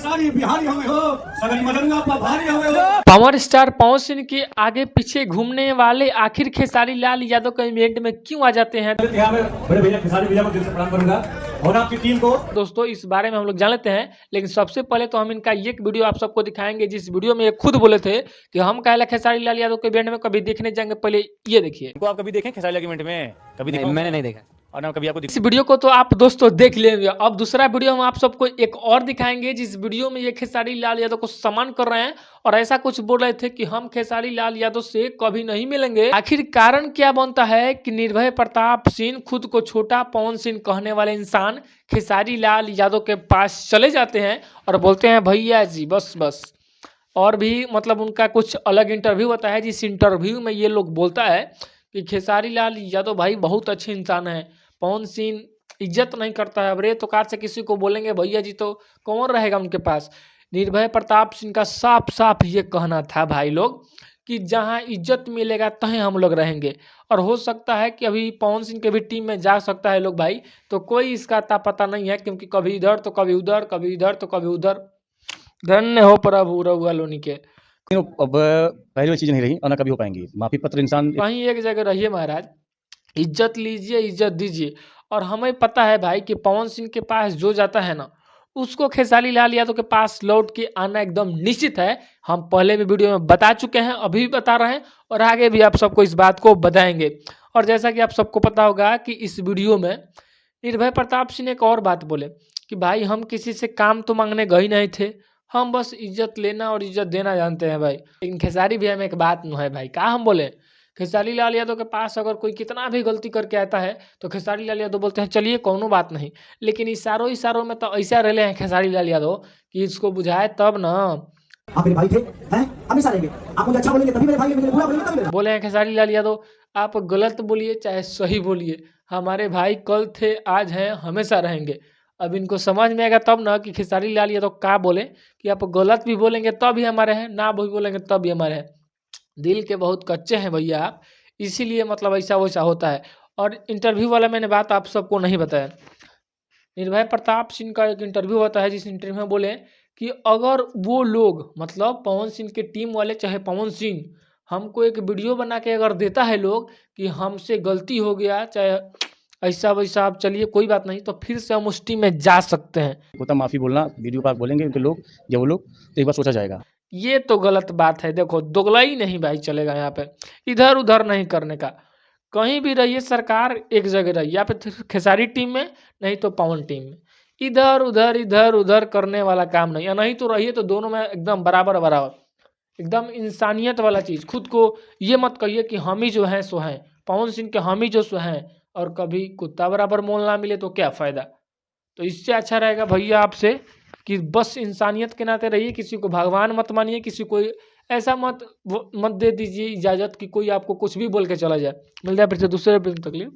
खेसारी बिहारी हमें हो सगरी मदनुआ पभारी हमें हो। पावर स्टार पवन सिंह के आगे पीछे घूमने वाले आखिर खेसारी लाल यादव के इवेंट में क्यों आ जाते हैं? यहाँ में बड़े भैया खेसारी भैया को दिल से प्रणाम करूंगा और आपकी टीम को। दोस्तों इस बारे में हम लोग जान लेते हैं, लेकिन सबसे पहले तो हम इनका एक वीडियो आप सबको दिखाएंगे जिस वीडियो में ये खुद बोले थे कि हम कहला खेसारी लाल यादव के इवेंट में कभी देखने जाएंगे। पहले ये देखिए। आप कभी देखें खेसारी लाल के इवेंट में? कभी नहीं, मैंने नहीं देखा और ना कभी आपको इस वीडियो को तो आप दोस्तों देख लेंगे। अब दूसरा वीडियो हम आप सबको एक और दिखाएंगे जिस वीडियो में ये खेसारी लाल यादव को सम्मान कर रहे हैं और ऐसा कुछ बोल रहे थे कि हम खेसारी लाल यादव से कभी नहीं मिलेंगे। आखिर कारण क्या बनता है कि निर्भय प्रताप सिंह खुद को छोटा पवन सिंह कहने वाले इंसान खेसारी लाल यादव के पास चले जाते हैं और बोलते हैं भैया जी बस बस। और भी मतलब उनका कुछ अलग इंटरव्यू होता है जिस इंटरव्यू में ये लोग बोलता है कि खेसारी लाल यादव भाई बहुत अच्छे इंसान हैं, पवन सिंह इज्जत नहीं करता है। अब रे तो कार से किसी को बोलेंगे भैया जी तो कौन रहेगा उनके पास। निर्भय प्रताप सिंह का साफ साफ ये कहना था भाई लोग कि जहां इज्जत मिलेगा तहीं हम लोग रहेंगे। और हो सकता है कि अभी पवन सिंह के भी टीम में जा सकता है लोग भाई, तो कोई इसका अता पता नहीं है क्योंकि कभी इधर तो कभी उधर, कभी इधर तो कभी उधर। धन्य हो प्रभु रघुआ लोनी के। अब पहले वो चीज़ नहीं रही और ना कभी हो पाएंगी। माफी पत्र इंसान कहीं एक जगह रहिए महाराज, इज्जत लीजिए, इज्जत दीजिए। और हमें पता है भाई कि पवन सिंह के पास जो जाता है ना उसको खेसारी लाल यादव के पास लौट के आना एकदम निश्चित है। हम पहले भी वीडियो में बता चुके हैं, अभी भी बता रहे हैं और आगे भी आप सबको इस बात को बताएंगे। और जैसा कि आप सबको पता होगा कि इस वीडियो में निर्भय प्रताप सिंह एक और बात बोले कि भाई हम किसी से काम तो मांगने गए नहीं थे, हम बस इज्जत लेना और इज्जत देना जानते हैं भाई। लेकिन खेसारी भी हमें एक बात न है भाई, क्या हम बोले, खेसारी लाल यादव के पास अगर कोई कितना भी गलती करके आता है तो खेसारी लाल यादव बोलते हैं चलिए कोनो बात नहीं। लेकिन इशारों इशारों में तो ऐसा रहे हैं खेसारी लाल यादव कि इसको बुझाए तब ना। आप मेरे भाई थे, हैं? हमेशा रहेंगे। आप मुझे अच्छा बोलेंगे तभी मेरे भाई हैं, मुझे बुरा बोलेंगे तभी मेरे बोले हैं खेसारी लाल यादव आप गलत बोलिए चाहे सही बोलिए, हमारे भाई कल थे आज हैं हमेशा रहेंगे। अब इनको समझ में आएगा तब ना कि खेसारी लाल यादव क्या बोले कि आप गलत भी बोलेंगे तब भी हमारे हैं, ना भी बोलेंगे तब भी हमारे हैं। दिल के बहुत कच्चे हैं भैया आप, इसीलिए मतलब ऐसा वैसा होता है। और इंटरव्यू वाला मैंने बात आप सबको नहीं बताया। निर्भय प्रताप सिंह का एक इंटरव्यू होता है जिस इंटरव्यू में बोले कि अगर वो लोग मतलब पवन सिंह के टीम वाले चाहे पवन सिंह हमको एक वीडियो बना के अगर देता है लोग कि हमसे गलती हो गया चाहे ऐसा वैसा, आप चलिए कोई बात नहीं, तो फिर से हम उस टीम में जा सकते हैं। होता माफ़ी बोलना वीडियो पर बोलेंगे उनके लोग जब वो लोग तो एक बार सोचा जाएगा। ये तो गलत बात है। देखो दोगलाई नहीं भाई चलेगा यहाँ पे, इधर उधर नहीं करने का। कहीं भी रहिए सरकार एक जगह रहिए, या फिर खेसारी टीम में नहीं तो पवन टीम में। इधर उधर करने वाला काम नहीं, या नहीं तो रहिए तो दोनों में एकदम बराबर बराबर, एकदम इंसानियत वाला चीज़। खुद को ये मत कहिए कि हम ही जो हैं सो हैं, पवन सिंह के हम ही जो सो हैं, और कभी कुत्ता बराबर मोल ना मिले तो क्या फ़ायदा। तो इससे अच्छा रहेगा भैया आपसे कि बस इंसानियत के नाते रहिए, किसी को भगवान मत मानिए, किसी को ऐसा मत दे दीजिए इजाज़त कि कोई आपको कुछ भी बोल के चला जाए। मिलता है फिर से दूसरे तकलीफ।